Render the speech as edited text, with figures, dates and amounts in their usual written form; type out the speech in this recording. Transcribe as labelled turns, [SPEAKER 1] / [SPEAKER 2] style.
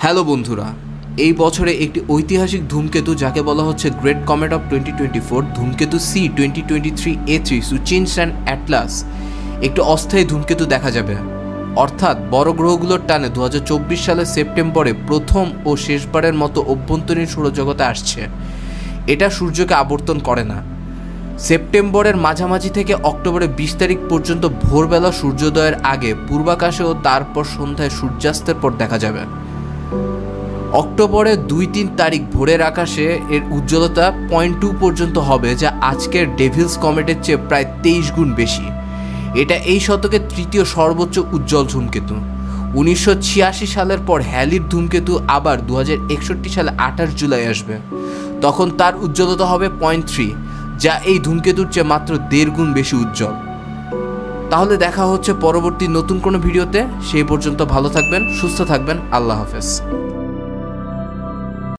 [SPEAKER 1] Hello বন্ধুরা, এই বছরে একটি ঐতিহাসিক ধূমকেতু যাকে বলা হচ্ছে গ্রেট কমেট অফ 2024 ধূমকেতু সি 2023 A3 সুচিনস অ্যান্ড অ্যাটলাস একটি অস্থায়ী ধূমকেতু দেখা যাবে। অর্থাৎ বড় গ্রহগুলোর টানে 2024 সালের সেপ্টেম্বরে প্রথম ও শেষবারের মতো অভ্যন্তরীণ সৌরজগতে আসছে। এটা সূর্যকে আবর্তন করে না। সেপ্টেম্বরের মাঝামাঝি থেকে অক্টোবরের 20 তারিখ পর্যন্ত ভোরবেলা সূর্যোদয়ের আগে পূর্বাকাশে ও তারপর সন্ধ্যায় সূর্যাস্তের পর দেখা যাবে। অক্টোবরের 2-3 তারিখ ভোরের আকাশে এর উজ্জ্বলতা 0.2 পর্যন্ত হবে, যা আজকের ডেভিলস কমেটের চেয়ে প্রায় 23 গুণ বেশি। এটা এই শতকের তৃতীয় সর্বোচ্চ উজ্জ্বল ধূমকেতু। 1986 সালের পর হ্যালির ধূমকেতু আবার 2061 সালে 28 জুলাই আসবে। তখন তার উজ্জ্বলতা হবে 0.3, যা এই ধূমকেতুর চেয়ে মাত্র 1.5 গুণ বেশি উজ্জ্বল। তাহলে দেখা হচ্ছে পরবর্তী নতুন কোনো ভিডিওতে। সেই পর্যন্ত ভালো থাকবেন, সুস্থ থাকবেন। আল্লাহ হাফেজ।